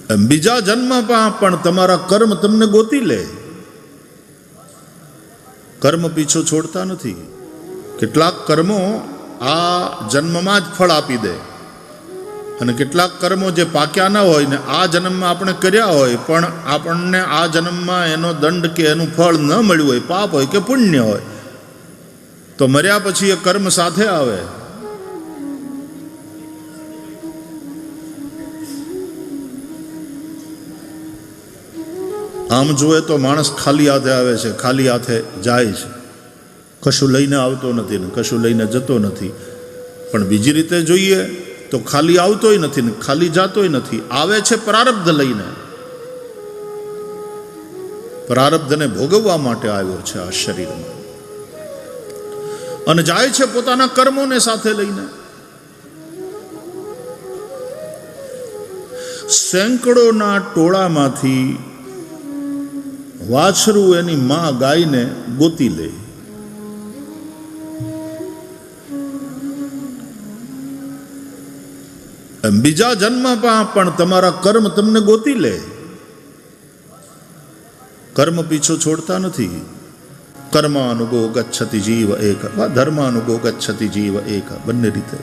બીજા જન્મમાં પણ તમારા કર્મ તમને ગોતી લે. કર્મ પીછો છોડતા નથી. કેટલાક કર્મો આ જન્મમાં જ ફળ આપી દે અને કેટલાક કર્મો જે પાક્યા ના હોય ને આ જન્મમાં આપણે કર્યા હોય પણ આપણને આ જન્મમાં એનો દંડ કે એનું ફળ ન મળ્યું હોય, પાપ હોય કે પુણ્ય હોય, તો મર્યા પછી એ કર્મ સાથે આવે. આમ જોઈએ તો માણસ ખાલી હાથે આવે છે, ખાલી હાથે જાય છે, કશું લઈને આવતો નથી ને કશું લઈને જતો નથી. પણ બીજી રીતે જોઈએ તો ખાલી આવતોય નથી ને ખાલી જાતોય નથી. આવે છે પ્રારબ્ધ લઈને, પ્રારબ્ધને ભોગવવા માટે આવ્યો છે આ શરીરમાં, અને જાય છે પોતાના કર્મોને સાથે લઈને. સેંકડોના ટોળામાંથી વાછરું એની માં ગાયને ગોતી લે. બીજા જન્મમાં પણ તમારા કર્મ તમને ગોતી લે. કર્મ પીછો છોડતા નથી. કર્માનુગો ગચ્છતિ જીવ એક, ધર્માનુગો ગચ્છતિ જીવ એક, બંને રીતે.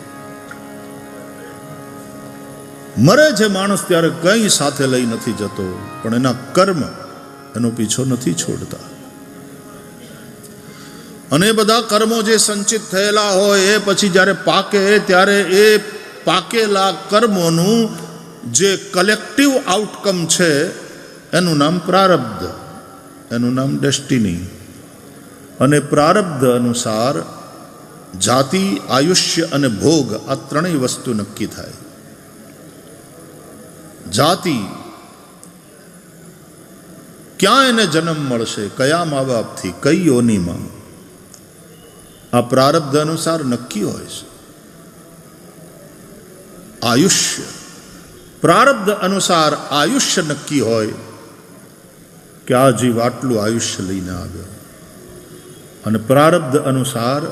મરે છે માણસ ત્યારે કંઈ સાથે લઈ નથી જતો, પણ એના કર્મ એનો પીછો નથી છોડતા. અને બધા કર્મો જે સંચિત થયેલા હોય એ પછી જ્યારે પાકે ત્યારે એ પાકેલા કર્મોનું જે કલેક્ટિવ આઉટકમ છે એનું નામ પ્રારબ્ધ, એનું નામ ડેસ્ટિની. અને પ્રારબ્ધ અનુસાર જાતિ, આયુષ્ય અને ભોગ આ ત્રણેય વસ્તુ નક્કી થાય. જાતિ, ક્યાં એને જન્મ મળશે, કયા મા બાપથી, કઈ યોનિમાં, આ પ્રારબ્ધ અનુસાર નક્કી હોય છે. આયુષ્ય, પ્રારબ્ધ અનુસાર આયુષ્ય નક્કી હોય કે આ જીવ આટલું આયુષ્ય લઈને આવ્યો. અને પ્રારબ્ધ અનુસાર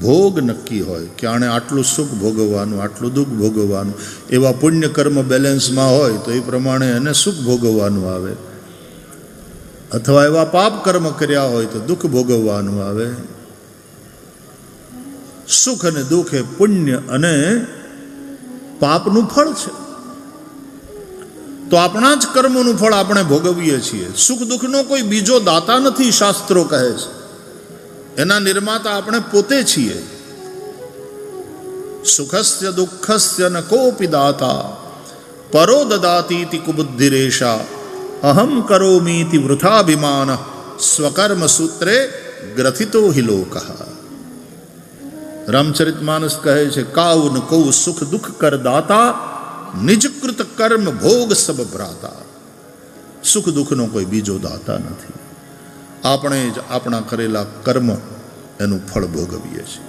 ભોગ નક્કી હોય કે આણે આટલું સુખ ભોગવવાનું, આટલું દુઃખ ભોગવવાનું. એવા પુણ્ય કર્મ બેલેન્સમાં હોય તો એ પ્રમાણે એને સુખ ભોગવવાનું આવે, અથવા એવા પાપ કર્મ કર્યા હોય તો દુઃખ ભોગવવાનું આવે. સુખ અને દુઃખ એ પુણ્ય અને પાપનું ફળ છે. તો આપણા જ કર્મોનું ફળ આપણે ભોગવીએ છીએ. સુખ દુઃખનો કોઈ બીજો દાતા નથી, શાસ્ત્રો કહે છે. એના નિર્માતા આપણે પોતે છીએ. સુખસ્ય દુઃખસ્ય ન કોપી દાતા પરો દદાતીતિ કુબુદ્ધિરેશા અહમ કરોમીતિ વૃથાભિમાન સ્વકર્મ સૂત્રે ગ્રથિતો હિ લોકઃ. રામચરિતમાનસ કહે છે, કાઉ ન કૌ સુખ દુઃખ કર દાતા નિજકૃત કર્મ ભોગ સબ ભ્રાતા. સુખ દુઃખનો કોઈ બીજો દાતા નથી. આપણે જ આપણા કરેલા કર્મ એનું ફળ ભોગવીએ છીએ.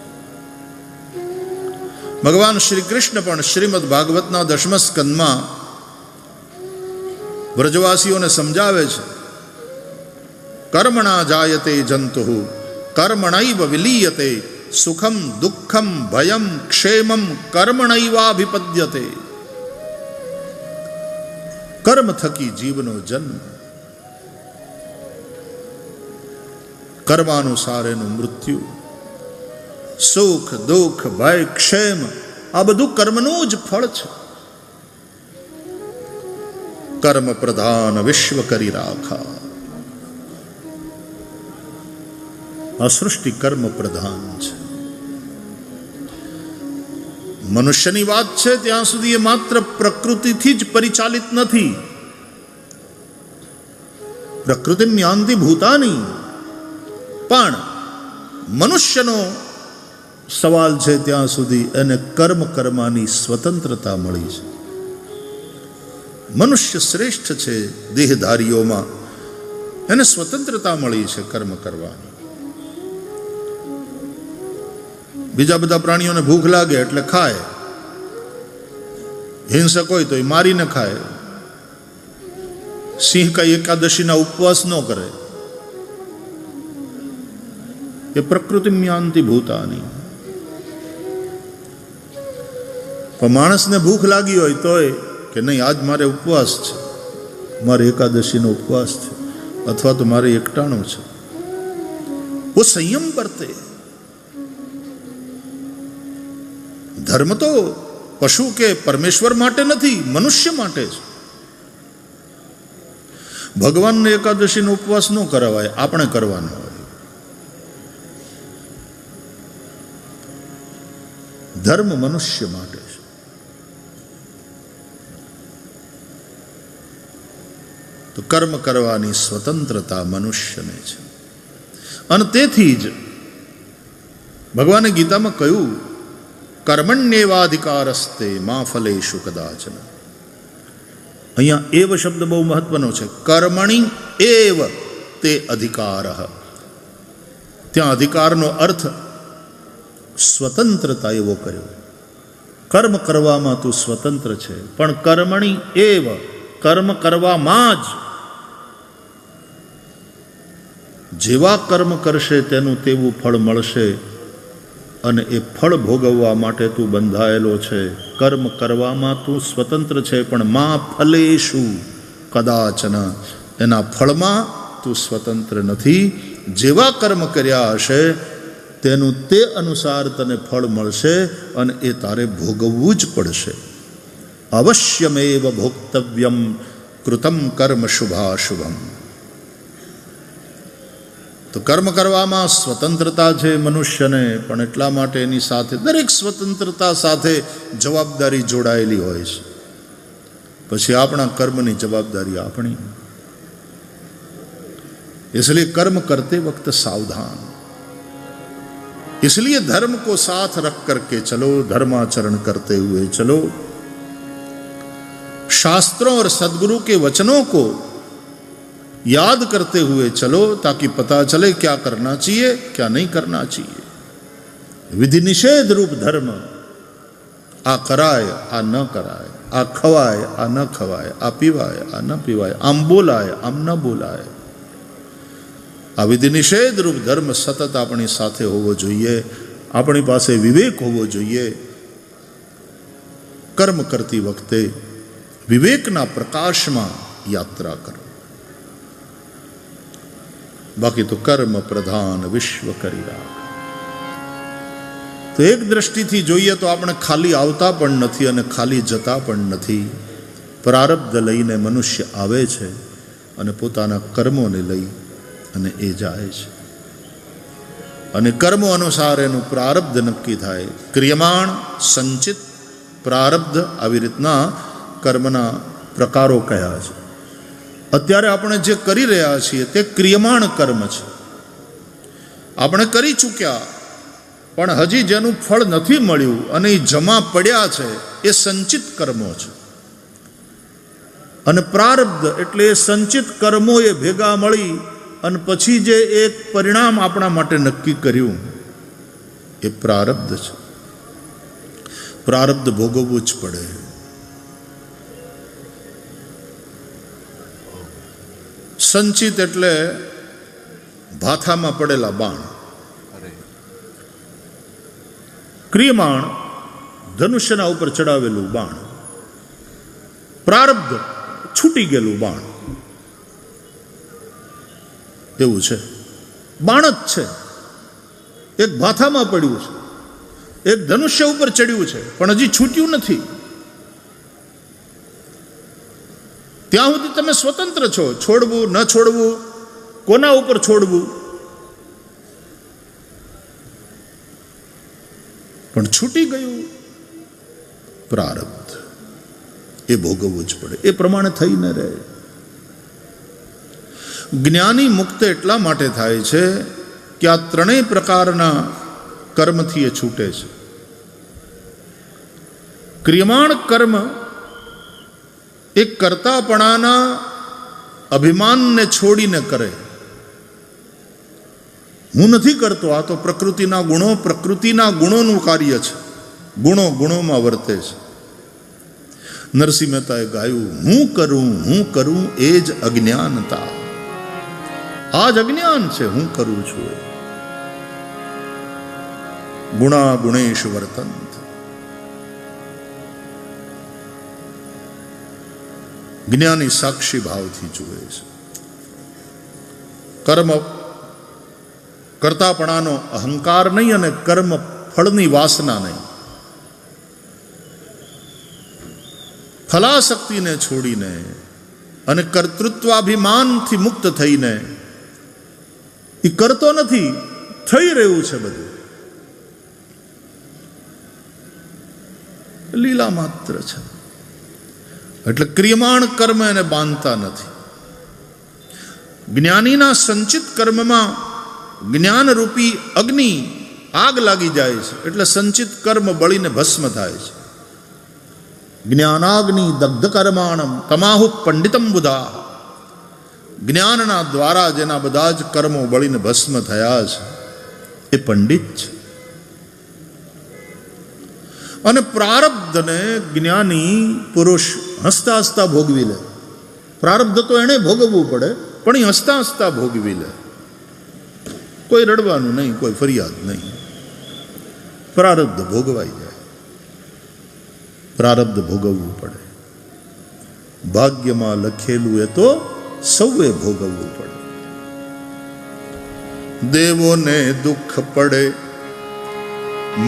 ભગવાન શ્રી કૃષ્ણ પણ શ્રીમદ ભાગવતના 10મ સ્કંદમાં વ્રજવાસીઓને સમજાવે છે, કર્મણા જાયતે જંતુ કર્મણૈવ વિલીયતે સુખમ દુઃખમ ભયમ ક્ષેમમ કર્મણૈવાભિપદ્યતે. કર્મ થકી જીવનો જન્મ, કર્માનુસાર એનું મૃત્યુ. સુખ દુઃખ ભય ક્ષેમ આ બધું કર્મનું જ ફળ છે. કર્મ પ્રધાન વિશ્વ કરી રાખા. આ સૃષ્ટિ કર્મ પ્રધાન છે. મનુષ્યની વાત છે ત્યાં સુધી એ માત્ર પ્રકૃતિથી જ પરિચાલિત નથી. પ્રકૃતિ યાન્તિ ભૂતાની. પણ મનુષ્યનો સવાલ છે ત્યાં સુધી એને કર્મ કરવાની સ્વતંત્રતા મળી છે. મનુષ્ય શ્રેષ્ઠ છે દેહધારીઓમાં, એને સ્વતંત્રતા મળી છે કર્મ કરવાની. બીજા બધા પ્રાણીઓને ભૂખ લાગે એટલે ખાય, હિંસક હોય તો એ મારીને ખાય. સિંહ કઈ એકાદશીના ઉપવાસ ન કરે. એ પ્રકૃતિ યાન્તિ ભૂતાની. પણ માણસને ભૂખ લાગી હોય તોય કે નહીં આજ મારે ઉપવાસ છે, મારે એકાદશીનો ઉપવાસ છે, અથવા તો મારે એકટાણું છે. वो संयम बरते. धर्म तो पशु के परमेश्वर માટે નથી, મનુષ્ય માટે છે. ભગવાનને એકાદશીનો ઉપવાસ ન કરાવાય, આપણે કરવાનો હોય. ધર્મ મનુષ્ય માટે છે. તો કર્મ કરવાની સ્વતંત્રતા મનુષ્યને છે. અને તેથી જ ભગવાને ગીતામાં કહ્યું, કર્મણ્યેવાધિકારસ્તે મા ફલેષુ કદાચન. અહીંયા એવ શબ્દ બહુ મહત્વનો છે. કર્મણી એવ તે અધિકાર. ત્યાં અધિકારનો અર્થ સ્વતંત્રતા એવો કર્યો. કર્મ કરવામાં તું સ્વતંત્ર છે, પણ કર્મણી એવ, કર્મ કરવામાં જ. જેવા કર્મ કરશે તેનું તેવું ફળ મળશે, અને એ ફળ ભોગવવા માટે તું બંધાયેલો છે. કર્મ કરવામાં તું સ્વતંત્ર છે, પણ મા ફલેષુ કદાચન, એના ફળમાં તું સ્વતંત્ર નથી. જેવા કર્મ કર્યા હશે તેનું તે અનુસાર તને ફળ મળશે, અને એ તારે ભોગવવું જ પડશે. અવશ્યમેવ ભોક્તવ્યમ કૃતમ કર્મ શુભાશુભમ. તો કર્મ કરવામાં સ્વતંત્રતા છે મનુષ્યને, પણ એટલા માટે એની સાથે, દરેક સ્વતંત્રતા સાથે જવાબદારી જોડાયેલી હોય છે. પછી આપણા કર્મની જવાબદારી આપણી. इसलिए कर्म करते वक्त सावधान. इसलिए धर्म को साथ रख करके चलो, धर्माचरण करते हुए चलो. शास्त्रों और सदगुरु के वचनों को याद करते हुए चलो, ताकि पता चले क्या करना चाहिए, क्या नहीं करना चाहिए. विधि निषेध रूप धर्म, आ कराय आ न कराय, आ खवाय आ न खवाय, आ पीवाय आ न पीवाय, आम बोलाय आम न बोलाय. આ વિધિ નિષેધ રૂપ ધર્મ સતત આપણી સાથે હોવો જોઈએ. આપણી પાસે વિવેક હોવો જોઈએ. કર્મ કરતી વખતે વિવેકના પ્રકાશમાં યાત્રા કરો. બાકી તો કર્મ પ્રધાન વિશ્વ કરી રાખ. તો એક દ્રષ્ટિથી જોઈએ તો આપણે ખાલી આવતા પણ નથી અને ખાલી જતા પણ નથી. પ્રારબ્ધ લઈને મનુષ્ય આવે છે અને પોતાના કર્મોને લઈ અને એ જાય છે. અને કર્મો અનુસાર એનું પ્રારબ્ધ નક્કી થાય. ક્રિયમાણ, સંચિત, પ્રારબ્ધ, આવી રીતના કર્મના પ્રકારો કયા છે. અત્યારે આપણે જે કરી રહ્યા છીએ તે ક્રિયમાણ કર્મ છે. આપણે કરી ચૂક્યા, પણ હજી જેનું ફળ નથી મળ્યું અને એ જમા પડ્યા છે, એ સંચિત કર્મો છે. અને પ્રારબ્ધ એટલે એ સંચિત કર્મો એ ભેગા મળી અને પછી જે એક પરિણામ આપણા માટે નક્કી કર્યું, એ પ્રારબ્ધ છે. પ્રારબ્ધ ભોગવવું જ પડે. સંચિત એટલે ભાથામાં પડેલા બાણ. ક્રિયમાણ ધનુષ્યના ઉપર ચડાવેલું બાણ. પ્રારબ્ધ છૂટી ગયેલું બાણ. એવું છે. બાણ જ છે. એક ભાથામાં પડ્યું છે, એક ધનુષ્ય ઉપર ચડ્યું છે, પણ હજી છૂટ્યું નથી. ત્યાં સુધી તમે સ્વતંત્ર છો. છોડવું ન છોડવું, કોના ઉપર છોડવું, પણ છૂટી ગયું પ્રારબ્ધ. એ ભોગવવું જ પડે. એ પ્રમાણે થઈ ન રહે. જ્ઞાની મુક્ત એટલા માટે થાય છે કે આ ત્રણેય પ્રકારના કર્મથી એ છૂટે છે. ક્રિયમાણ કર્મ એ કર્તાપણાના અભિમાનને છોડીને કરે. હું નથી કરતો, આ તો પ્રકૃતિના ગુણો, પ્રકૃતિના ગુણોનું કાર્ય છે. ગુણો ગુણોમાં વર્તે છે. નરસિંહ મહેતાએ ગાયું, હું કરું એ જ અજ્ઞાનતા. આ જ અજ્ઞાન છે, હું કરું છું એ. ગુણા ગુણેશ વર્તંત. જ્ઞાની સાક્ષી ભાવથી જુએ છે. કર્મ કરતાપણાનો અહંકાર નહીં અને કર્મ ફળની વાસના નહીં. ફલાશક્તિને છોડીને અને કર્તૃત્વાભિમાનથી મુક્ત થઈને એ કરતો નથી, થઈ રહ્યું છે બધું. લીલા માત્ર છે. એટલે ક્રિયમાણ કર્મ એને બાંધતા નથી. જ્ઞાનીના સંચિત કર્મમાં જ્ઞાનરૂપી અગ્નિ આગ લાગી જાય છે, એટલે સંચિત કર્મ બળીને ભસ્મ થાય છે. જ્ઞાનાગ્નિ દગ્ધ કર્માણમ તમાહુ પંડિતમ બુધા. જ્ઞાનના દ્વારા જેના બધા જ કર્મો બળીને ભસ્મ થયા છે એ પંડિત છે. અને પ્રારબ્ધને જ્ઞાની પુરુષ હસતા હસતા ભોગવી લે. પ્રારબ્ધ તો એને ભોગવવું પડે, પણ એ હસતા હસતા ભોગવી લે. કોઈ રડવાનું નહીં, કોઈ ફરિયાદ નહીં. પ્રારબ્ધ ભોગવાઈ જાય. પ્રારબ્ધ ભોગવવું પડે. ભાગ્યમાં લખેલું એ તો સૌએ ભોગવવું પડે. દેવોને દુઃખ પડે,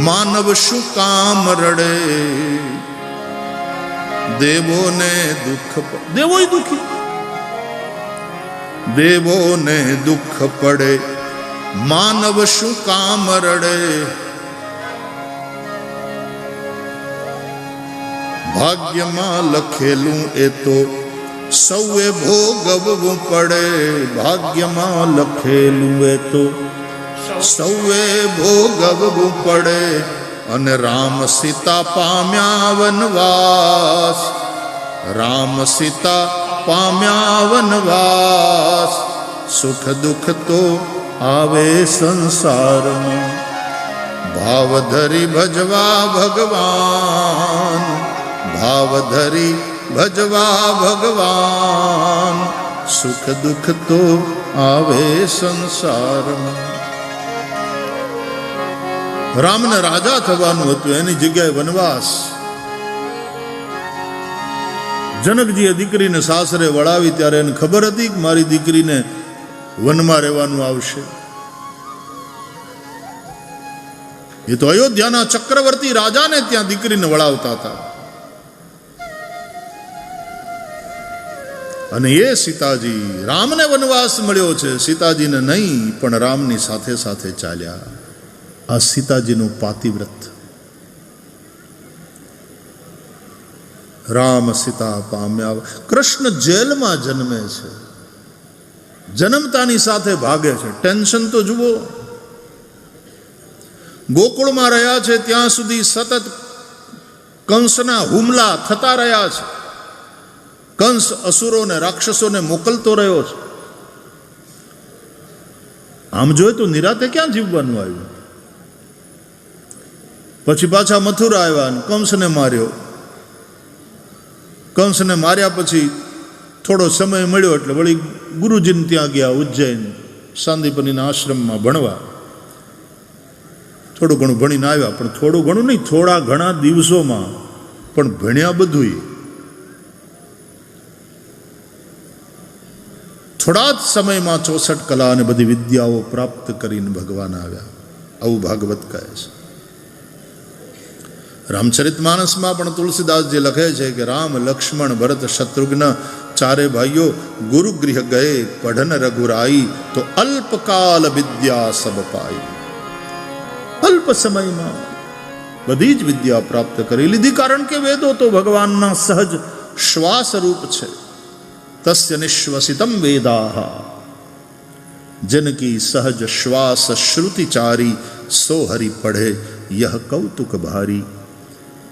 માનવ શું કામ રડે. દેવોને દુઃખ દેવોય દુઃખી. દેવોને દુઃખ પડે, માનવ શું કામ રડે. ભાગ્યમાં લખેલું એ તો સૌએ ભોગવવું પડે. ભાગ્યમાં લખેલું એ તો સૌએ ભોગવવું પડે. અને રામ સીતા પામ્યા વનવાસ. રામ સીતા પામ્યા વનવાસ. સુખ દુઃખ તો આવે સંસારમાં. ભાવ ધરી ભજવા ભગવાન. ભાવ ધરી ભજવા ભગવાન. સુખ દુઃખ તો આવે સંસારમાં. રામને રાજા થવાનું હતું, એની જગ્યાએ વનવાસ. જનકજીએ દીકરીને સાસરે વળાવી ત્યારે એને ખબર હતી કે મારી દીકરીને વનમાં રહેવાનું આવશે. એ તો અયોધ્યાના ચક્રવર્તી રાજાને ત્યાં દીકરીને વળાવતા હતા. અને એ સીતાજી, રામને વનવાસ મળ્યો છે, સીતાજીને નહીં, પણ રામની સાથે સાથે ચાલ્યા. આ સીતાજીનું પાતિવ્રત. રામ સીતા પામ્યા. કૃષ્ણ જેલમાં જન્મે છે, જન્મતાની સાથે ભાગે છે. ટેન્શન તો જુઓ. ગોકુળમાં રહ્યા છે ત્યાં સુધી સતત કંસના હુમલા થતા રહ્યા છે. કંસ અસુરોને રાક્ષસોને મોકલતો રહ્યો છે. આમ જોઈએ તો નિરાતે ક્યાં જીવવાનું આવ્યું. પછી પાછા મથુરા આવ્યા અને કંસને માર્યો. કંસને માર્યા પછી થોડો સમય મળ્યો એટલે વળી ગુરુજીને ત્યાં ગયા ઉજ્જૈન સાંદીપનીના આશ્રમમાં ભણવા. થોડું ઘણું ભણીને આવ્યા, પણ થોડું ઘણું નહીં, થોડા ઘણા દિવસોમાં પણ ભણ્યા બધું. થોડા જ સમયમાં 64 કલા અને બધી વિદ્યાઓ પ્રાપ્ત કરીને ભગવાન આવ્યા. આવું ભાગવત કહે છે. રામચરિતમાનસમાં પણ તુલસીદાસજી લખે છે કે રામ લક્ષ્મણ ભરત શત્રુઘ્ન ચારે ભાઈઓ ગુરુગૃહ ગયે પઢન રઘુરાઈ તો અલ્પકાલ વિદ્યા સબ પાઈ. અલ્પ સમયમાં બધી જ વિદ્યા પ્રાપ્ત કરી લીધી, કારણ કે વેદો તો ભગવાનના સહજ શ્વાસ રૂપ છે. તસ્ય નિશ્વસિતમ વેદાહ જનકી સહજ શ્વાસ શ્રુતિચારી સો હરિ પઢે યહ કૌતુક ભારી.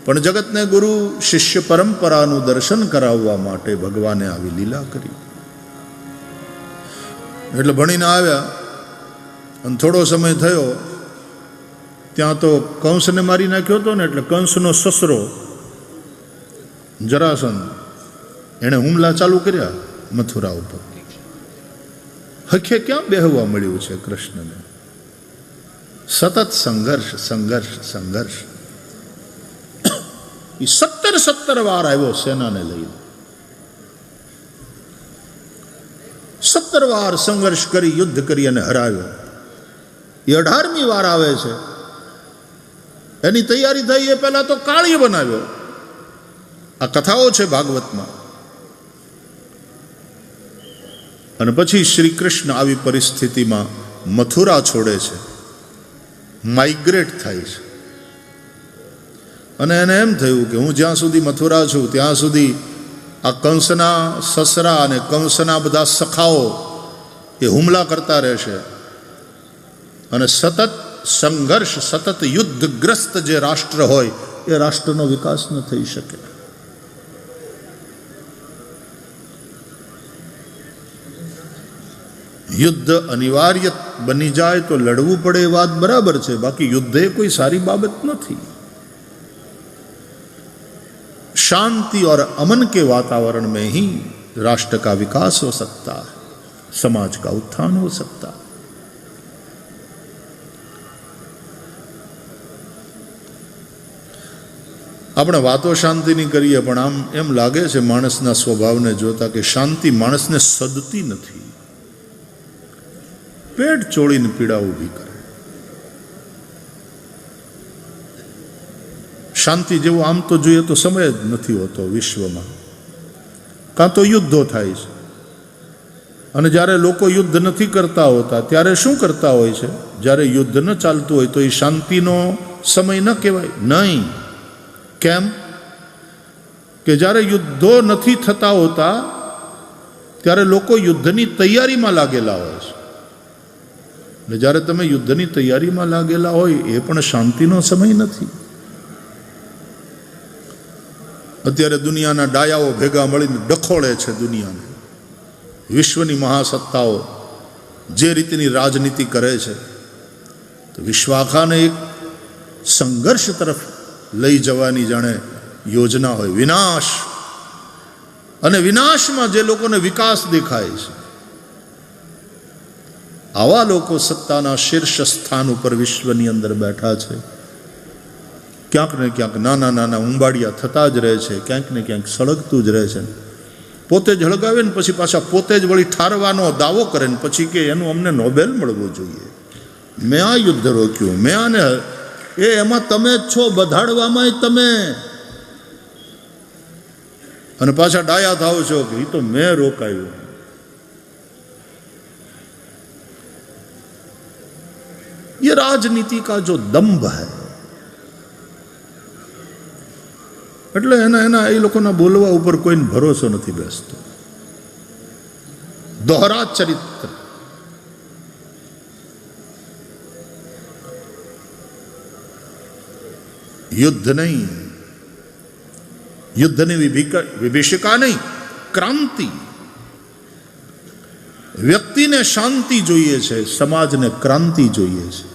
પણ જગતને ગુરુ શિષ્ય પરંપરાનું દર્શન કરાવવા માટે ભગવાને આવી લીલા કરી. એટલે ભણીને આવ્યા અને થોડો સમય થયો ત્યાં તો કંસને મારી નાખ્યો હતો ને, એટલે કંસનો સસરો જરાસંઘ એણે હુમલા ચાલુ કર્યા મથુરા ઉપર. હખે ક્યાં બેહવા મળ્યું છે કૃષ્ણને. સતત સંઘર્ષ સંઘર્ષ સંઘર્ષ. એ 17 વાર આવ્યો સેનાને લઈને. 17 વાર સંઘર્ષ કરી, યુદ્ધ કરી અને હરાવ્યો. એ 18મી વાર આવે છે. એની તૈયારી થઈ એ પહેલા તો કાળીએ બનાવ્યો. આ કથાઓ છે ભાગવતમાં. અને પછી શ્રી કૃષ્ણ આવી પરિસ્થિતિમાં મથુરા છોડે છે, માઇગ્રેટ થાય છે. અને એને એમ થયું કે હું જ્યાં સુધી મથુરા છું ત્યાં સુધી આ કંસના સસરા અને કંસના બધા સખાઓ એ હુમલા કરતા રહેશે અને સતત સંઘર્ષ, સતત યુદ્ધગ્રસ્ત જે રાષ્ટ્ર હોય એ રાષ્ટ્રનો વિકાસ ન થઈ શકે. યુદ્ધ અનિવાર્ય બની જાય તો લડવું પડે એ વાત બરાબર છે, બાકી યુદ્ધ એ કોઈ સારી બાબત નથી. शांति और अमन के वातावरण में ही राष्ट्र का विकास हो सकता है, समाज का उत्थान हो सकता है. આપણે વાતો શાંતિની કરીએ પણ આમ એમ લાગે છે માણસના સ્વભાવને જોતા કે શાંતિ માણસને સદતી નથી, પેટ ચોળીને પીડા ઊભી કરે. શાંતિ જેવો આમ તો જોઈએ તો સમય જ નથી હોતો વિશ્વમાં. કાં તો યુદ્ધો થાય છે, અને જ્યારે લોકો યુદ્ધ નથી કરતા હોતા ત્યારે શું કરતા હોય છે? જ્યારે યુદ્ધ ન ચાલતું હોય તો એ શાંતિનો સમય ન કહેવાય. નહીં. કેમ? કે જ્યારે યુદ્ધો નથી થતા હોતા ત્યારે લોકો યુદ્ધની તૈયારીમાં લાગેલા હોય છે. અને જ્યારે તમે યુદ્ધની તૈયારીમાં લાગેલા હોય એ પણ શાંતિનો સમય નથી. અત્યારે દુનિયાના ડાયાઓ ભેગા મળીને ડખોળે છે દુનિયાને. વિશ્વની મહાસત્તાઓ જે રીતની રાજનીતિ કરે છે તો વિશ્વ આખાને એક સંઘર્ષ તરફ લઈ જવાની જાણે યોજના હોય. વિનાશ, અને વિનાશમાં જે લોકોને વિકાસ દેખાય છે આવા લોકો સત્તાના શીર્ષ સ્થાન ઉપર વિશ્વની અંદર બેઠા છે. ક્યાંક ને ક્યાંક નાના નાના ઉંબાડિયા થતા જ રહે છે, ક્યાંક ને ક્યાંક સળગતું જ રહે છે. પોતે જ હળગાવે ને પછી પાછા પોતે જ વળી ઠારવાનો દાવો કરે ને પછી કે એનું અમને નોબેલ મળવું જોઈએ, મેં આ યુદ્ધ રોક્યું, મેં આને. એમાં તમે જ છો, બધાડવામાં તમે. અને પાછા ડાયા થાવ છો કે એ તો મેં રોકાયું. ये राजनीति का जो दम्भ है, એટલે એના એ લોકોના બોલવા ઉપર કોઈને ભરોસો નથી બેસતો. દોહરા ચરિત્ર. યુદ્ધ નહીં, યુદ્ધની વિભીષિકા નહીં, ક્રાંતિ. વ્યક્તિને શાંતિ જોઈએ છે, સમાજને ક્રાંતિ જોઈએ છે.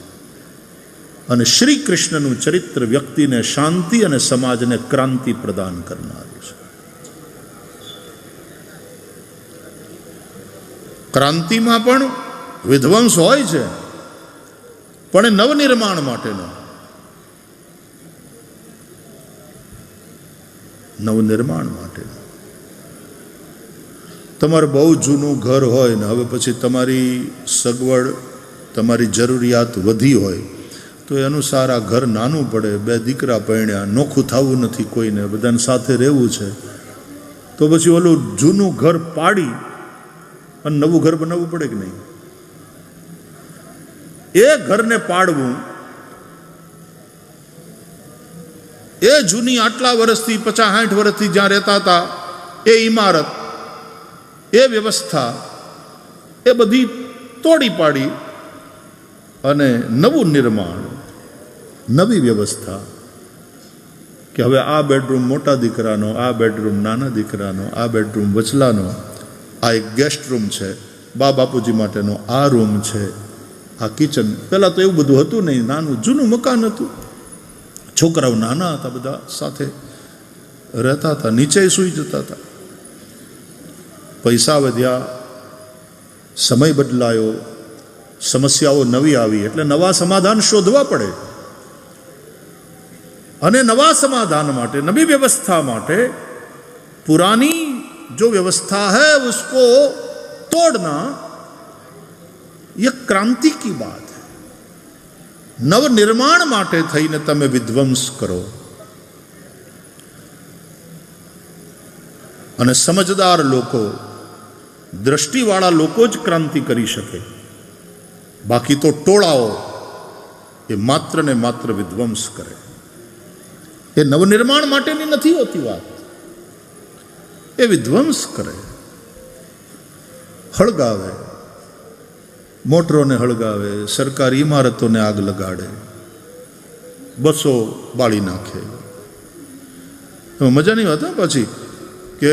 અને શ્રી કૃષ્ણનું ચરિત્ર વ્યક્તિને શાંતિ અને સમાજને ક્રાંતિ પ્રદાન કરનારું છે. ક્રાંતિમાં પણ વિધ્વંસ હોય છે, પણ એ નવનિર્માણ માટેનો. નવનિર્માણ માટેનો. તમારું બહુ જૂનું ઘર હોય ને હવે પછી તમારી સગવડ, તમારી જરૂરિયાત વધી હોય તો એ અનુસાર આ ઘર નાનું પડે. 2 દીકરા પરણ્યા, નોખું થવું નથી કોઈને, બધાને સાથે રહેવું છે, તો પછી ઓલું જૂનું ઘર પાડી અને નવું ઘર બનાવવું પડે કે નહીં? એ ઘરને પાડવું, એ જૂની આટલા વર્ષથી 50-60 વર્ષથી જ્યાં રહેતા હતા એ ઇમારત, એ વ્યવસ્થા, એ બધી તોડી પાડી અને નવું નિર્માણ, નવી વ્યવસ્થા. કે હવે આ બેડરૂમ મોટા દીકરાનો, આ બેડરૂમ નાના દીકરાનો, આ બેડરૂમ વચલાનો, આ એક ગેસ્ટ રૂમ છે, બા બાપુજી માટેનો આ રૂમ છે, આ કિચન. પહેલાં તો એવું બધું હતું નહીં, નાનું જૂનું મકાન હતું. છોકરાઓ નાના હતા, બધા સાથે રહેતા હતા, નીચે સૂઈ જતા હતા. પૈસા વધ્યા, સમય બદલાયો, સમસ્યાઓ નવી આવી, એટલે નવા સમાધાન શોધવા પડે. અને નવા समाधान માટે, नवी व्यवस्था માટે पुरानी जो व्यवस्था है उसको तोड़ना यह क्रांति की बात है। नवनिर्माण माटे थईने तमे विध्वंस करो अने समझदार लोको दृष्टिवाळा लोको ज क्रांति करी शके, बाकी तो टोळाओ ये मात्र ने मात्र विध्वंस करे। ये नवनिर्माण माटेनी नथी होती बात, ये विध्वंस करे, हळगावे, मोटरों ने हळगावे, सरकारी इमारतों ने आग लगाड़े, बसो बाળી नाखे। तो मजा नहीं होता पाછી કે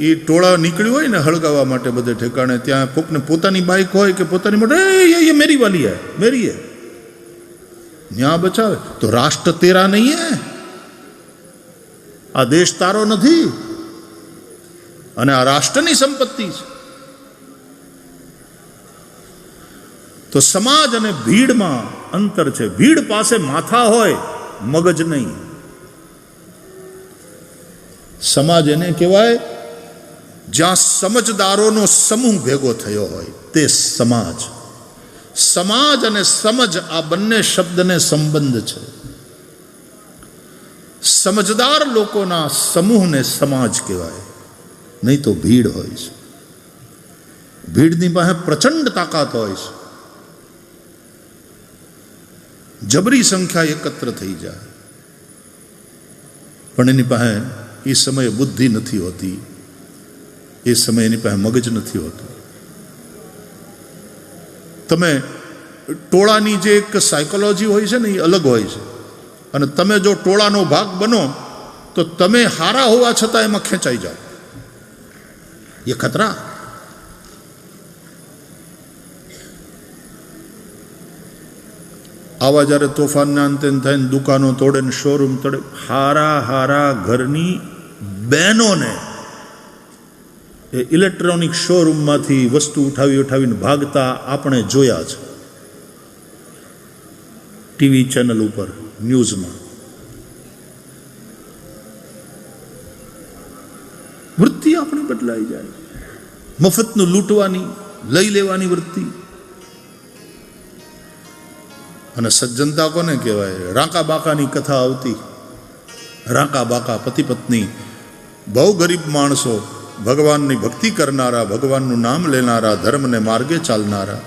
એ ટોળા નીકળ્યું હોય ને હળગાવવા માટે બધે ઠેકાણે, ત્યાં કોકને પોતાની બાઇક હોય કે પોતાની મોટર, ये मेरी वाली है, मेरी है, ન્યા બચાવે। તો રાષ્ટ્ર તેરા નહીં હે, આ દેશ તારો નથી અને આ રાષ્ટ્રની સંપત્તિ છે। તો સમાજ અને ભીડમાં અંતર છે। ભીડ પાસે માથા હોય, મગજ નહીં। समाज एने कहेवाय ज्यां समझदारोनो समूह भेगो थयो होय ते समाज। समाज अने समझ आ बंने शब्दने संबंध छे। समझदार लोकोना समूहने समाज कहेवाय, नहीं तो भीड़ होय छे। भीड़नी पासे प्रचंड ताकत होय छे, जबरी संख्या एकत्र थई जाय, पण एनी पासे એ સમયે બુદ્ધિ નથી હોતી, એ સમયે એની પાસે મગજ નથી હોતું। તમે ટોળાની જે એક સાયકોલોજી હોય છે ને એ અલગ હોય છે, અને તમે જો ટોળાનો ભાગ બનો તો તમે હારા હોવા છતાં એમાં ખેંચાઈ જાઓ, એ ખતરા। આવા જ્યારે તોફાનના અંતે થઈને દુકાનો તોડે ને શોરૂમ તોડે, હારા હારા ઘરની બહેનોને એ ઇલેક્ટ્રોનિક શોરૂમમાંથી વસ્તુ ઉઠાવીને ભાગતા આપણે જોયા છે ટીવી ચેનલ ઉપર, ન્યૂઝમાં। વૃત્તિ આપણી બદલાઈ જાય, મફતનું લૂંટવાની, લઈ લેવાની વૃત્તિ। અને સજ્જનતા કોને કહેવાય? રાંકા બાકાની કથા આવતી, રાંકા બાકા પતિ પત્ની, બહુ ગરીબ માણસો, ભગવાનની ભક્તિ કરનારા, ભગવાનનું નામ લેનારા, ધર્મને માર્ગે ચાલનારા।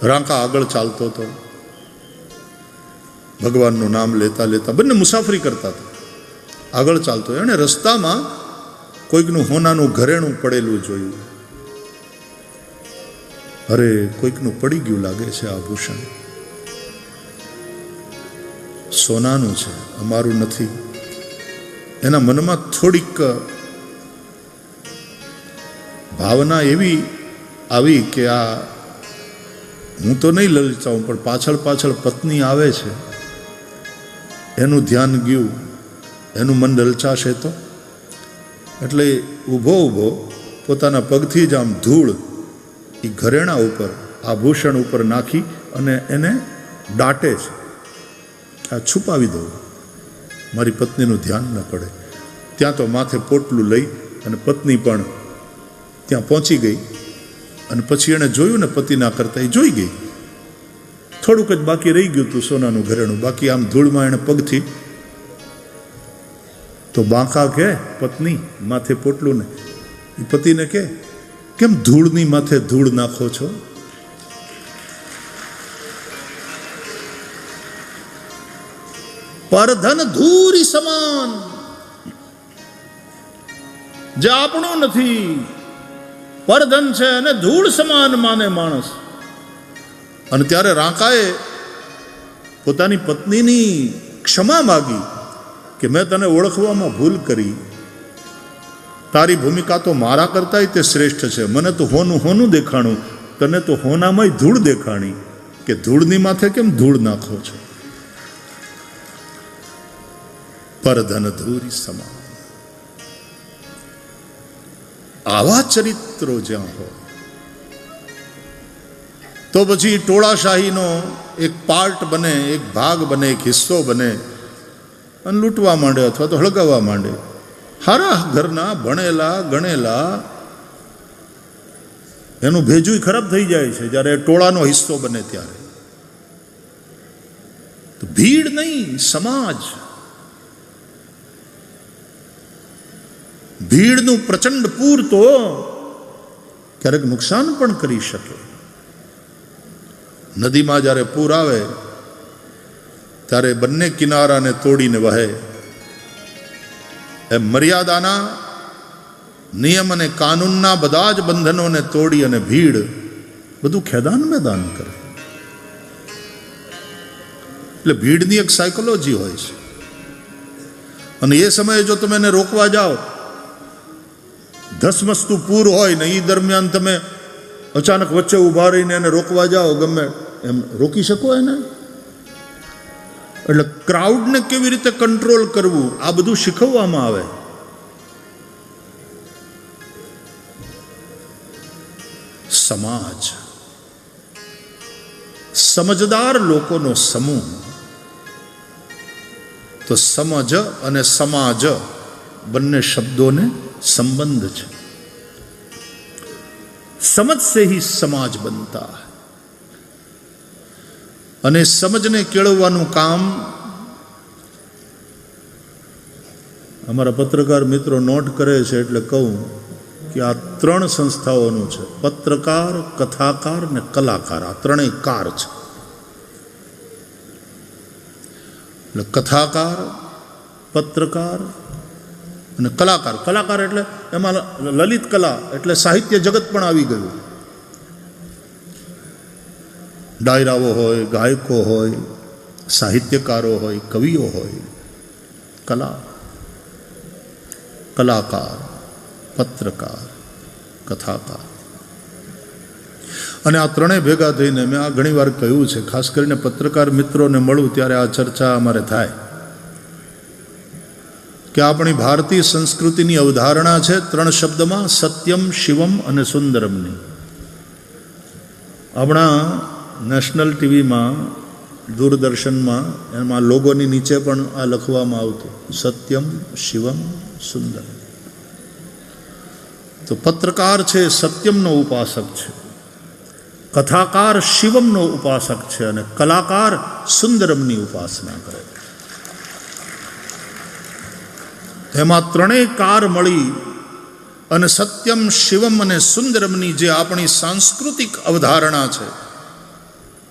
રાંકા આગળ ચાલતો હતો, ભગવાનનું નામ લેતા લેતા બંને મુસાફરી કરતા હતા, આગળ ચાલતો। એણે રસ્તામાં કોઈકનું હોનાનું ઘરેણું પડેલું જોયું। અરે, કોઈકનું પડી ગયું લાગે છે આભૂષણ, સોનાનું છે, અમારું નથી। એના મનમાં થોડીક ભાવના એવી આવી કે આ હું તો નહીં લલચાઉં, પણ પાછળ પાછળ પત્ની આવે છે, એનું ધ્યાન ગયું, એનું મન લલચાશે તો। એટલે ઊભો ઊભો પોતાના પગથી જ આમ ધૂળ એ ઘરેણા ઉપર, આભૂષણ ઉપર નાખી અને એને દાટે છે, આ છુપાવી દઉં, મારી પત્નીનું ધ્યાન ન પડે। ત્યાં તો માથે પોટલું લઈ અને પત્ની પણ ત્યાં પહોંચી ગઈ, અને પછી એણે જોયું ને પતિના કરતા, એ જોઈ ગઈ, થોડુંક જ બાકી રહી ગયું હતું સોનાનું ઘરેણું, બાકી આમ ધૂળમાં એણે પગથી, તો બાંકા કે પત્ની માથે પોટલું ને, એ પતિને કે કેમ ધૂળની માથે ધૂળ નાખો છો? પરધન ધૂરી સમાન, જે આપણું નથી, પરધન છે અને ધૂળ સમાન માને માણસ। અને ત્યારે રાંકાએ પોતાની પત્નીની ક્ષમા માગી કે મેં તને ઓળખવામાં ભૂલ કરી, તારી ભૂમિકા તો મારા કરતાંય તે શ્રેષ્ઠ છે, મને તો હોનું હોનું દેખાણું, તને તો હોનામાંય ધૂળ દેખાણી, કે ધૂળની માથે કેમ ધૂળ નાખો છો? પરધન ધૂરી સમાન। આવા ચરિત્રો જ્યાં હોય તો પછી ટોળાશાહીનો એક પાર્ટ બને, એક ભાગ બને, એક હિસ્સો બને અને લૂંટવા માંડે અથવા તો હળગાવવા માંડે। હારા ઘરના ભણેલા ગણેલા એનું ભેજું ખરાબ થઈ જાય છે જ્યારે ટોળાનો હિસ્સો બને ત્યારે. તો ભીડ નહીં, સમાજ. ભીડનું પ્રચંડ પૂર તો ક્યારેક નુકસાન પણ કરી શકે. નદીમાં જ્યારે પૂર આવે ત્યારે બંને કિનારાને તોડીને વહે. એમ મર્યાદાના નિયમ અને કાનૂનના બધા જ બંધનોને તોડી અને ભીડ બધું ખેદાન મેદાન કરે. એટલે ભીડની એક સાયકોલોજી હોય છે. અને એ સમયે જો તમે એને રોકવા જાઓ, ધસમસતું પૂર હોય ને એ દરમિયાન તમે અચાનક વચ્ચે ઊભા રહીને એને રોકવા જાઓ, ગમે એમ રોકી શકો એને? એટલે ક્રાઉડને કેવી રીતે કંટ્રોલ કરવું આ બધું શીખવવામાં આવે. સમાજ, સમજદાર લોકોનો સમૂહ. તો સમજ અને સમાજ બંને શબ્દોને સંબંધ છે. સમજ સે ही સમાજ બનતા. અને સમજને કેળવવાનું કામ અમારા પત્રકાર મિત્રો નોટ કરે છે, એટલે કહું કે આ 3 સંસ્થાઓનું છે: પત્રકાર, કથાકાર ને કલાકાર. આ ત્રણેય કાર છે. એટલે કથાકાર, પત્રકાર અને કલાકાર. કલાકાર એટલે એમાં લલિત કલા એટલે સાહિત્ય જગત પણ આવી ગયું. ડાયરાઓ હોય, ગાયકો હોય, સાહિત્યકારો હોય, કવિઓ હોય. કલાકાર, પત્રકાર, કથાકાર. અને આ ત્રણેય ભેગા થઈને મેં આ ઘણી વાર કહ્યું છે, ખાસ કરીને પત્રકાર મિત્રોને મળું ત્યારે આ ચર્ચા અમારે થાય કે આપણી ભારતીય સંસ્કૃતિની અવધારણા છે 3 શબ્દમાં: સત્યમ, શિવમ અને સુંદરમની. હમણાં નેશનલ ટીવીમાં, દૂરદર્શનમાં એમાં લોગોની નીચે પણ આ લખવામાં આવતું: સત્યમ, શિવમ, સુંદરમ. તો પત્રકાર છે સત્યમનો ઉપાસક છે, કથાકાર શિવમનો ઉપાસક છે અને કલાકાર સુંદરમની ઉપાસના કરે. એમાં ત્રણેય કાર મળી અને સત્યમ, શિવમ અને સુંદરમની જે આપણી સાંસ્કૃતિક અવધારણા છે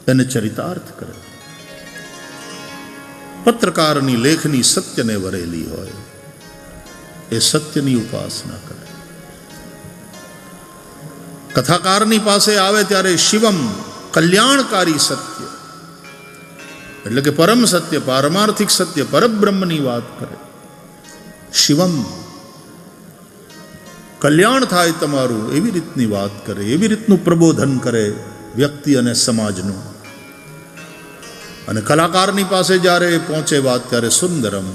એને ચરિતાર્થ કરે. પત્રકારની લેખની સત્યને વરેલી હોય, એ સત્યની ઉપાસના કરે. કથાકારની પાસે આવે ત્યારે શિવમ, કલ્યાણકારી સત્ય એટલે કે પરમ સત્ય, પારમાર્થિક સત્ય, પરબ્રહ્મની વાત કરે. શિવમ, કલ્યાણ થાય તમારું એવી રીતની વાત કરે, એવી રીતનું પ્રબોધન કરે વ્યક્તિ અને સમાજનું. અને કલાકારની પાસે જ્યારે પહોંચે વાત ત્યારે સુંદરમ,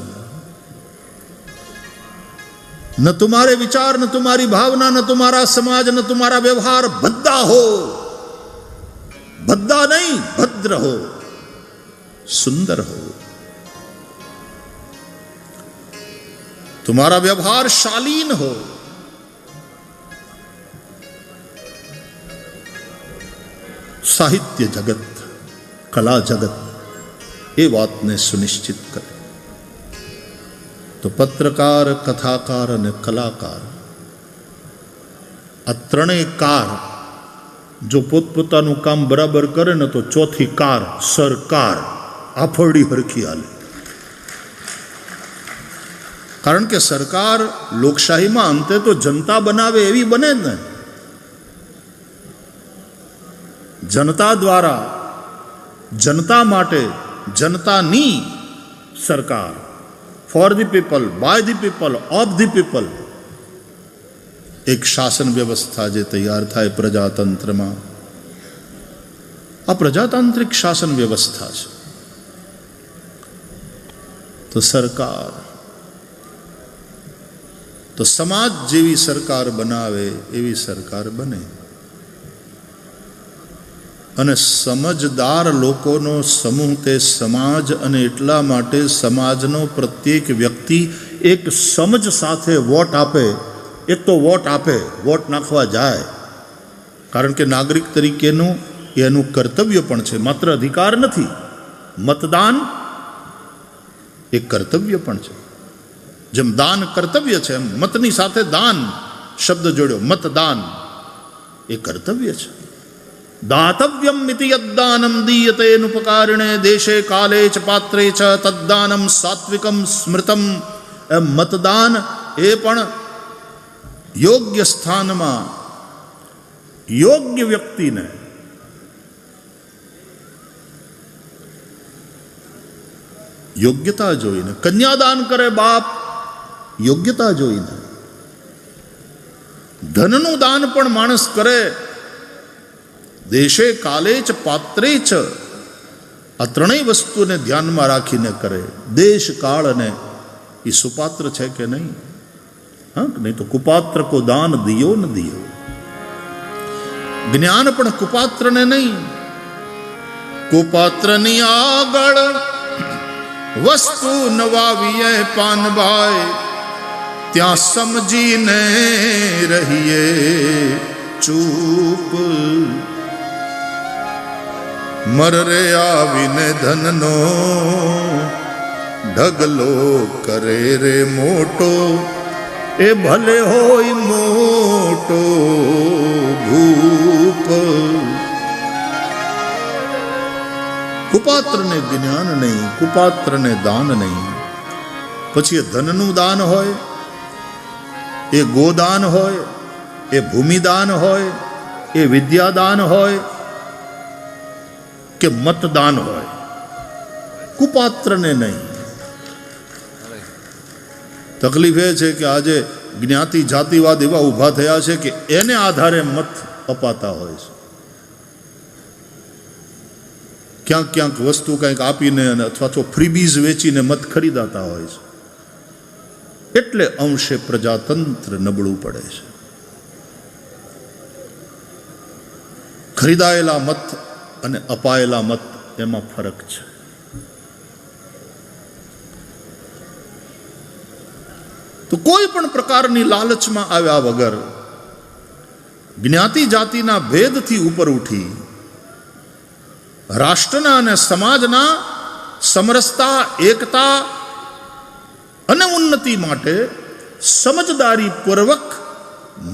न तुम्हारे विचार, न तुम्हारी भावना, न तुम्हारा समाज, न तुम्हारा व्यवहार भद्दा हो. भद्दा नहीं, भद्र हो, सुंदर हो. तुम्हारा व्यवहार शालीन हो. साहित्य जगत, कला जगत એ વાતને સુનિશ્ચિત કરે. તો પત્રકાર, કથાકાર અને કલાકાર, આ ત્રણેય કાર જો પોતપોતાનું કામ બરાબર કરે ને તો ચોથી કાર, સરકાર, આફરડી હરખી હાલે. કારણ કે સરકાર લોકશાહીમાં અંતે તો જનતા બનાવે એવી બને જ ને. જનતા દ્વારા, જનતા માટે, જનતાની સરકાર, for the people, by the people, of the people. એક શાસન વ્યવસ્થા જે તૈયાર થાય પ્રજાતંત્રમાં, આ પ્રજાતાંત્રિક શાસન વ્યવસ્થા છે. તો સરકાર, તો સમાજ જેવી સરકાર બનાવે એવી સરકાર બને. અને સમજદાર લોકોનો સમૂહ તે સમાજ, અને એટલા માટે સમાજનો પ્રત્યેક વ્યક્તિ એક સમજ સાથે વોટ આપે. એક તો વોટ આપે, વોટ નાખવા જાય, કારણ કે નાગરિક તરીકેનું એનું કર્તવ્ય પણ છે, માત્ર અધિકાર નથી. મતદાન એ કર્તવ્ય પણ છે. જેમ દાન કર્તવ્ય છે, એમ મતની સાથે દાન શબ્દ જોડ્યો, મતદાન એ કર્તવ્ય છે. દાતવ્યમ મિતિ યદ્દાનમ દીયતેનુપકારિણે દેશે કાલે ચ પાત્રે ચ તદ્દાનમ સાત્વિકમ સ્મૃતમ. એમ મતદાન એ પણ યોગ્ય સ્થાનમાં યોગ્ય વ્યક્તિને યોગ્યતા જોઈને. કન્યાદાન કરે બાપ યોગ્યતા જોઈને. ધનનું દાન પણ માણસ કરે દેશે કાલે ચ પાત્રે ચ. આ ત્રણેય વસ્તુને ધ્યાનમાં રાખીને કરે. દેશ કાળ અને એ સુપાત્ર છે કે નહીં. હા, નહીં તો કુપાત્ર કો દાન દિયો ન દિયો. જ્ઞાન પણ કુપાત્રને નહીં. કુપાત્રની આગળ વસ્તુ નવાવીએ પાનભાઈ, ત્યાં સમજીને રહીએ ચૂપ. મરરે આવીને ધનનો ઢગલો કરે રે મોટો, એ ભલે હોય મોટો ભૂપ. કુપાત્રને જ્ઞાન નહીં, કુપાત્રને દાન નહીં. પછી એ ધનનું દાન હોય, એ ગોદાન હોય, એ ભૂમિદાન હોય, એ વિદ્યાદાન હોય કે મતદાન હોય, કુપાત્રને નહીં. તકલીફ એ છે કે આજે જ્ઞાતિ જાતિવાદ એવા ઊભા થયા છે કે એને આધારે મત અપાતા હોય છે. ક્યાંક ક્યાંક વસ્તુ કંઈક આપીને અથવા તો ફ્રીબીઝ વેચીને મત ખરીદાતા હોય છે. એટલે અંશે પ્રજાતંત્ર નબળું પડે છે. ખરીદાયેલા મત અને અપાયેલા મત એમાં ફરક છે. તો કોઈ પણ પ્રકારની લાલચમાં આવ્યા વગર જ્ઞાતિ જાતિના ભેદથી ઉપર ઉઠી રાષ્ટ્રના અને સમાજના સમરસતા, એકતા અને ઉન્નતિ માટે સમજદારીપૂર્વક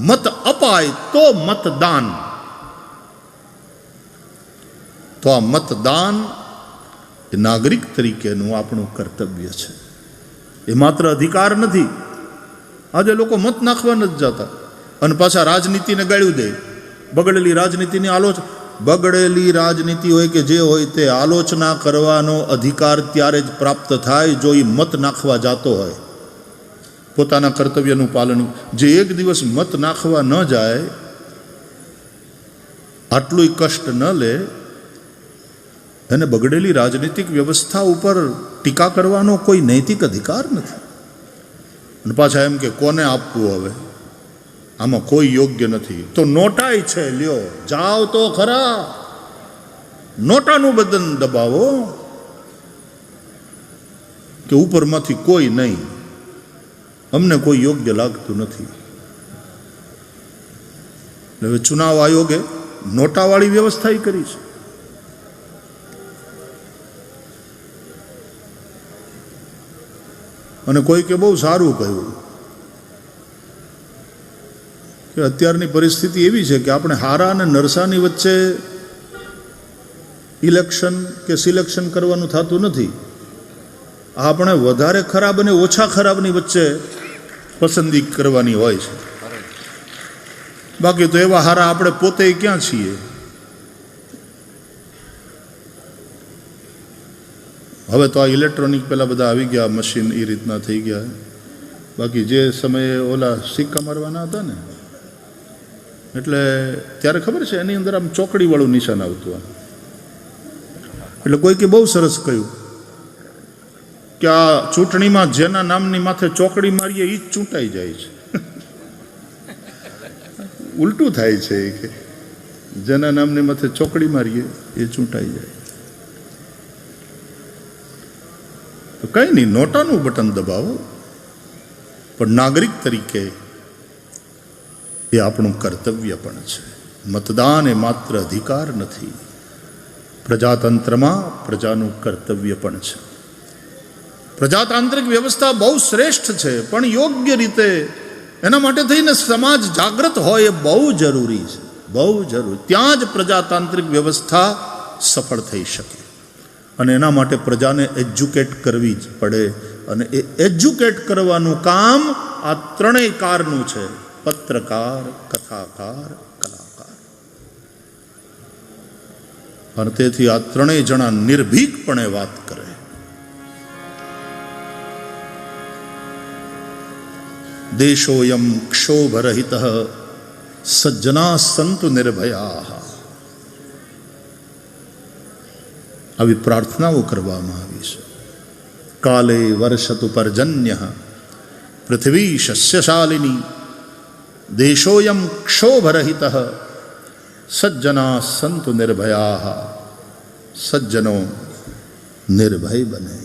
મત અપાય તો મતદાન. તો આ મતદાન એ નાગરિક તરીકેનું આપણું કર્તવ્ય છે. એ માત્ર અધિકાર નથી. આજે લોકો મત નાખવા નથી જતા અને પાછા રાજનીતિને ગાળ્યું દે. બગડેલી રાજનીતિની આલોચના. બગડેલી રાજનીતિ હોય કે જે હોય તે આલોચના કરવાનો અધિકાર ત્યારે જ પ્રાપ્ત થાય જો એ મત નાખવા જતો હોય, પોતાના કર્તવ્યનું પાલન. જે એક દિવસ મત નાખવા ન જાય, આટલું કષ્ટ ન લે, એને બગડેલી રાજનીતિક વ્યવસ્થા ઉપર ટીકા કરવાનો કોઈ નૈતિક અધિકાર નથી. અને પાછા એમ કે કોને આપવું, હવે આમાં કોઈ યોગ્ય નથી તો નોટાઈ છે, લ્યો જાઓ તો ખરા, નોટાનું બદન દબાવો કે ઉપરમાંથી કોઈ નહીં, અમને કોઈ યોગ્ય લાગતું નથી. હવે ચુનાવ આયોગે નોટાવાળી વ્યવસ્થા કરી છે. અને કોઈ કે બહુ સારું કહ્યું કે અત્યારની પરિસ્થિતિ એવી છે કે આપણે હારા અને નરસાની વચ્ચે ઇલેક્શન કે સિલેક્શન કરવાનું થતું નથી. આપણે વધારે ખરાબ અને ઓછા ખરાબની વચ્ચે પસંદગી કરવાની હોય છે. બાકી તો એવા હારા આપણે પોતે ક્યાં છીએ. હવે તો આ ઇલેક્ટ્રોનિક પેલા બધા આવી ગયા, મશીન એ રીતના થઈ ગયા. બાકી જે સમયે ઓલા સિક્કા મારવાના હતા ને, એટલે ત્યારે ખબર છે એની અંદર આમ ચોકડીવાળું નિશાન આવતું. એટલે કોઈકે બહુ સરસ કહ્યું કે આ ચૂંટણીમાં જેના નામની માથે ચોકડી મારીએ એ જ ચૂંટાઈ જાય છે. ઉલટું થાય છે એ કે જેના નામની માથે ચોકડી મારીએ એ ચૂંટાઈ જાય. તો કંઈ નહીં, નોટાનું બટન દબાવો, પણ નાગરિક તરીકે એ આપણું કર્તવ્ય પણ છે. મતદાન એ માત્ર અધિકાર નથી, પ્રજાતંત્રમાં પ્રજાનું કર્તવ્ય પણ છે. પ્રજાતાંત્રિક વ્યવસ્થા બહુ શ્રેષ્ઠ છે, પણ યોગ્ય રીતે એના માટે થઈને સમાજ જાગૃત હોય એ બહુ જરૂરી છે, બહુ જરૂરી. ત્યાં જ પ્રજાતાંત્રિક વ્યવસ્થા સફળ થઈ શકે. અને એના માટે પ્રજાને એજ્યુકેટ કરવી જ પડે. અને એ એજ્યુકેટ કરવાનું કામ આ ત્રણેય કારનું છે: પત્રકાર, કથાકાર, કલાકાર. અને તેથી આ ત્રણેય જણા નિર્ભીકપણે વાત કરે. દેશોયમ ક્ષોભરહિત સજ્જના સંતુ નિર્ભયા. આવી પ્રાર્થનાઓ કરવામાં આવી છે. કાલે વર્ષતુ પર્જન્ય પૃથ્વી શસ્યશાલિની દેશોયમ ક્ષોભરહિત સજ્જના સંતુ નિર્ભયા. સજ્જનો નિર્ભય બને.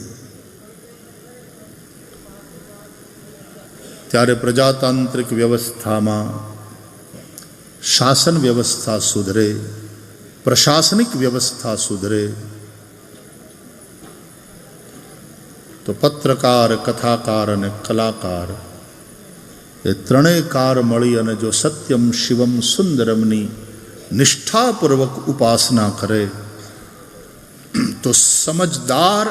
ત્યારે પ્રજાતાંત્રિક વ્યવસ્થામાં શાસન વ્યવસ્થા સુધરે, પ્રશાસનિક વ્યવસ્થા સુધરે. તો પત્રકાર, કથાકાર અને કલાકાર એ ત્રણેય કાર મળી અને જો સત્યમ શિવમ સુંદરમની નિષ્ઠાપૂર્વક ઉપાસના કરે તો સમજદાર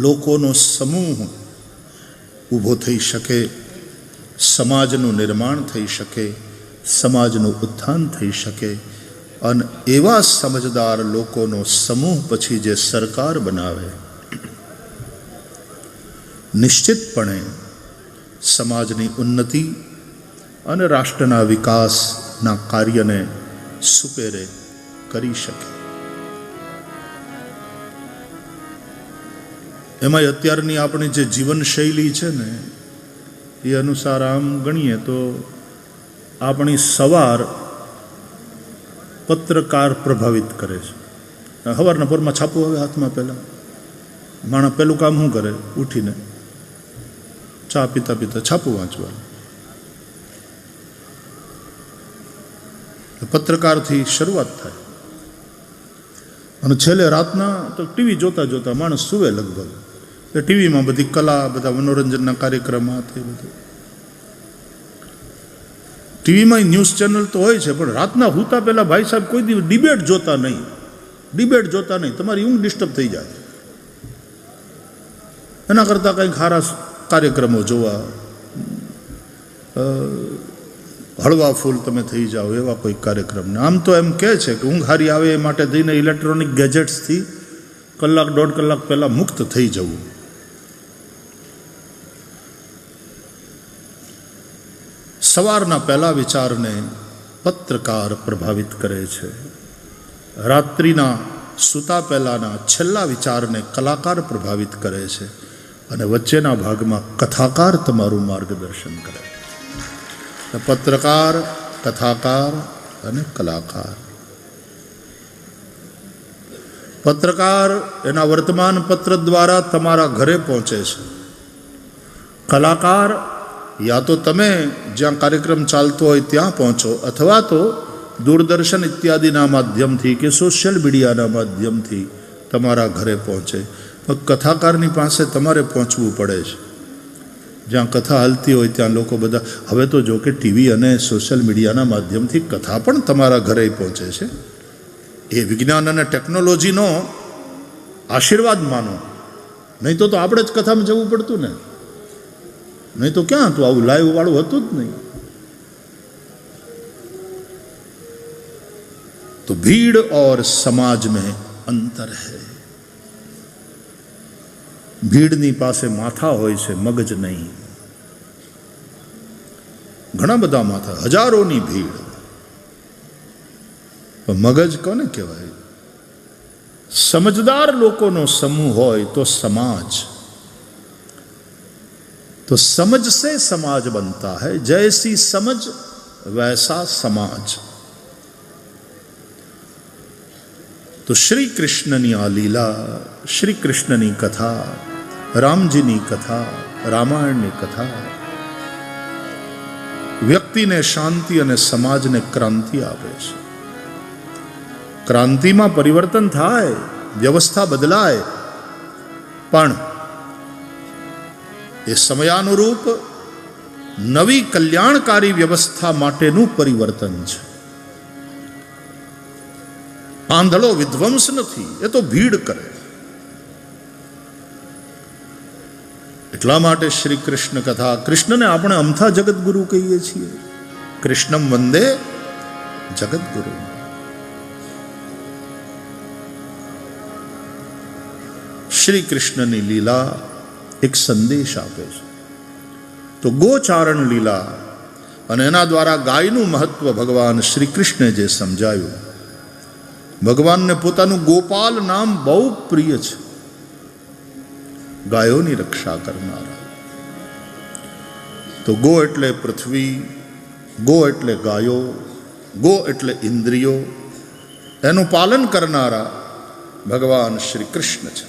લોકોનો સમૂહ ઊભો થઈ શકે, સમાજનું નિર્માણ થઈ શકે, સમાજનું ઉત્થાન થઈ શકે. અને એવા સમજદાર લોકોનો સમૂહ પછી જે સરકાર બનાવે, નિશ્ચિતપણે સમાજની ઉન્નતિ અને રાષ્ટ્રના વિકાસના કાર્યને સુપેરે કરી શકે. એમાં અત્યારની આપણી જે જીવનશૈલી છે ને, એ અનુસાર આમ ગણીએ તો આપણી સવાર પત્રકાર પ્રભાવિત કરે છે. સવારના પોરમાં છાપવું આવે હાથમાં. પહેલાં માણસ પહેલું કામ શું કરે? ઉઠીને ચા પીતા પીતા છાપું વાંચવાનું. પત્રકારથી શરૂઆત થાય અને છેલ્લે રાતના તો ટીવી જોતા જોતા માણસ સૂવે લગભગ. એ ટીવીમાં બધી કલા, બધા મનોરંજનના કાર્યક્રમો તે બધું. ટીવીમાં ન્યૂઝ ચેનલ તો હોય છે, પણ રાતના સૂતા પહેલાં ભાઈ સાહેબ કોઈ દિવસ ડિબેટ જોતા નહીં. ડિબેટ જોતા નહીં, તમારી ઊંઘ ડિસ્ટર્બ થઈ જાય. એના કરતાં કંઈક ખારા કાર્યક્રમો જોવા, હળવા ફૂલ તમે થઈ જાઓ એવા કોઈ કાર્યક્રમને. આમ તો એમ કહે છે કે ઊંઘ હારી આવે એ માટે થઈને ઇલેક્ટ્રોનિક ગેજેટ્સથી કલાક દોઢ કલાક પહેલાં મુક્ત થઈ જવું. સવારના પહેલા વિચારને પત્રકાર પ્રભાવિત કરે છે. રાત્રિના સૂતા પહેલાંના છેલ્લા વિચારને કલાકાર પ્રભાવિત કરે છે. અને વચ્ચેના ભાગમાં કથાકાર તમારું માર્ગદર્શન કરે. પત્રકાર, કથાકાર અને કલાકાર. પત્રકાર એના વર્તમાન પત્ર દ્વારા તમારા ઘરે પહોંચે છે. કલાકાર યા તો તમે જ્યાં કાર્યક્રમ ચાલતો હોય ત્યાં પહોંચો, અથવા તો દૂરદર્શન ઇત્યાદિના માધ્યમથી કે સોશિયલ મીડિયાના માધ્યમથી તમારા ઘરે પહોંચે. કથાકારની પાસે તમારે પહોંચવું પડે છે. જ્યાં કથા હાલતી હોય ત્યાં લોકો બધા, હવે તો જો કે ટીવી અને સોશિયલ મીડિયાના માધ્યમથી કથા પણ તમારા ઘરે પહોંચે છે. એ વિજ્ઞાન અને ટેકનોલોજીનો આશીર્વાદ માનો. નહીં તો આપણે જ કથામાં જવું પડતું ને. નહીં તો ક્યાં હતું, આવું લાઈવ વાળું હતું જ નહીં. તો ભીડ और समाज में अंतर है. ભીડની પાસે માથા હોય છે, મગજ નહીં. ઘણા બધા માથા, હજારોની ભીડ, મગજ કોને કહેવાય? સમજદાર લોકોનો સમૂહ હોય તો समाज, तो समझ से समाज बनता है. जैसी समझ वैसा समाज. તો શ્રી કૃષ્ણની આ લીલા, શ્રી કૃષ્ણની કથા, રામજીની કથા, રામાયણની કથા વ્યક્તિને શાંતિ અને સમાજને ક્રાંતિ આપે છે. ક્રાંતિમાં પરિવર્તન થાય, વ્યવસ્થા બદલાય, પણ એ સમયાનુરૂપ નવી કલ્યાણકારી વ્યવસ્થા માટેનું પરિવર્તન છે. આંધળો વિધ્વંસ નથી, એ તો ભીડ કરે. એટલા માટે શ્રી કૃષ્ણ કથા, કૃષ્ણને આપણે અમથા જગતગુરુ કહીએ છીએ. કૃષ્ણમ વંદે જગતગુરુ. શ્રી કૃષ્ણની લીલા એક સંદેશ આપે છે. તો ગોચારણ લીલા અને એના દ્વારા ગાયનું મહત્વ ભગવાન શ્રી કૃષ્ણે જે સમજાયું, ભગવાનને પોતાનું ગોપાલ નામ બહુ પ્રિય છે. ગાયોની રક્ષા કરનારા. તો ગો એટલે પૃથ્વી, ગો એટલે ગાયો, ગો એટલે ઇન્દ્રિયો, એનું પાલન કરનારા ભગવાન શ્રી કૃષ્ણ છે.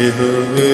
ગૃહે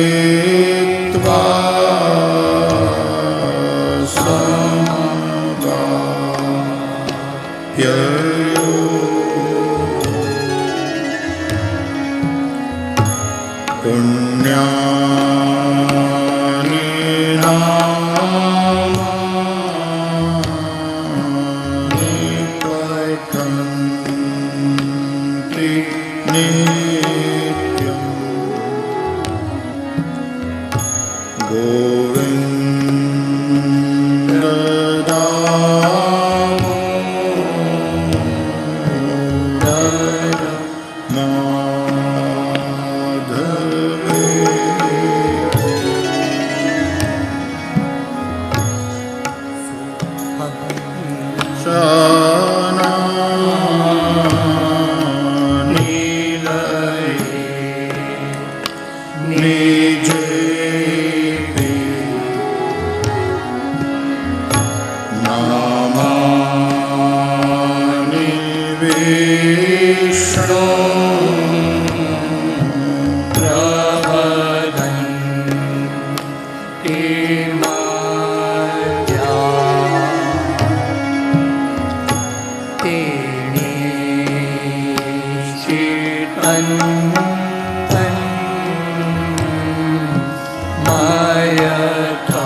मिलित्वा समगाप्ययो पुण्यानि नामानि पठन्ति नित्यम् गोविन्द दामोदर माधवे शानानि निजेपि नामानि विष्णो प्रवदन्ति मया मयथा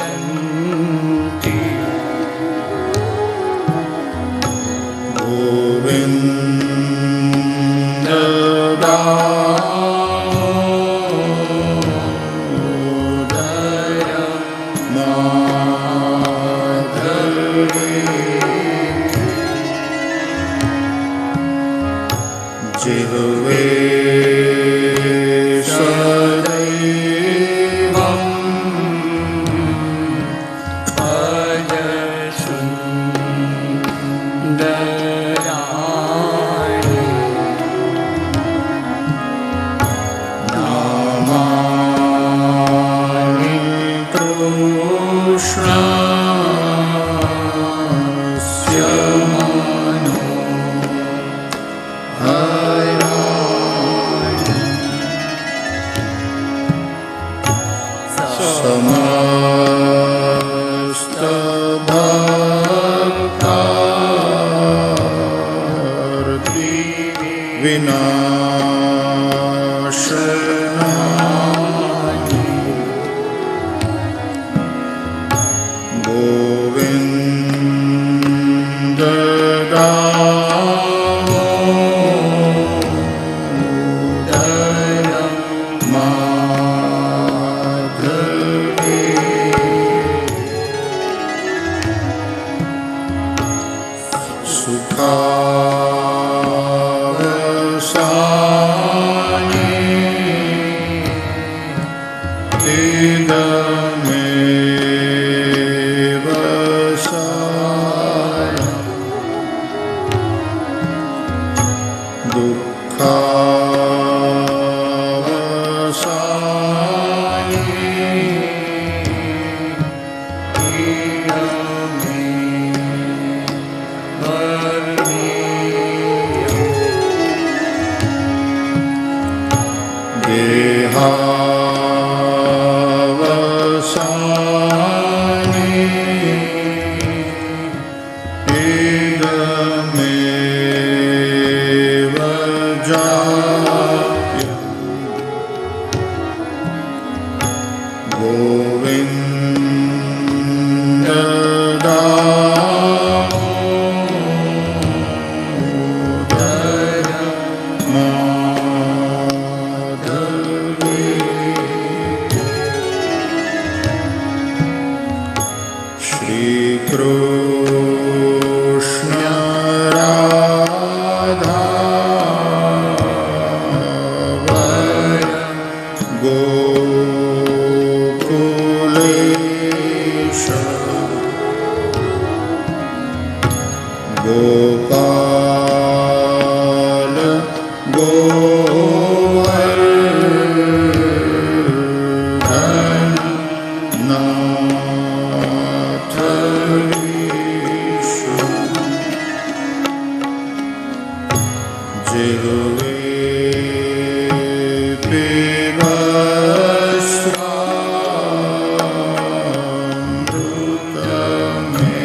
व्रजन्ति गोविन्द दामोदर माधवे जिह्वे सदैवं भजसुन्दराणि नामानि कृष्णस्य समस्त भक्तार्ति विनाशनानि गोविन्द दामोदर माधवे सुखावसाने इदमेव सारम् दुःखावसाने देहावसाने इदमेव जाप्यम् गोविन्द दामोदर माधवे श्रीकृष्ण राधा गोकुलेश गोपाल गोवर्धन नाथ विष्णु जिह्वे पिबस्रामृतमे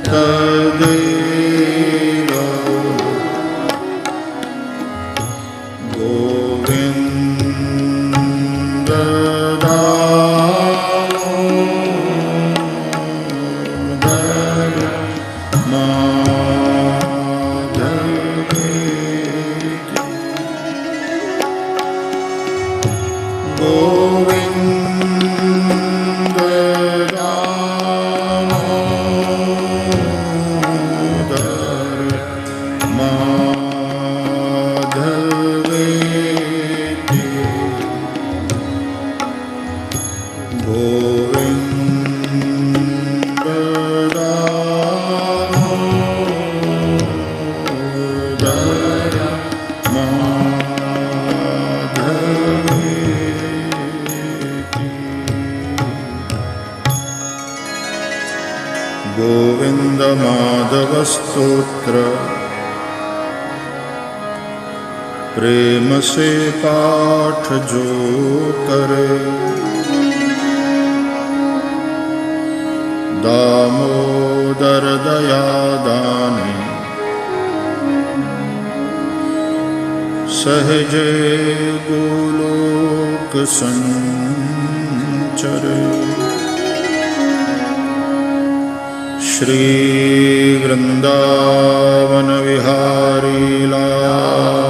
तदेव गोविंद माधव स्तोत्र प्रेम से पाठ जो करे, दामोदर दया दाने सहजे गोलोक संचरे। श्री वृंदावन विहारी लाल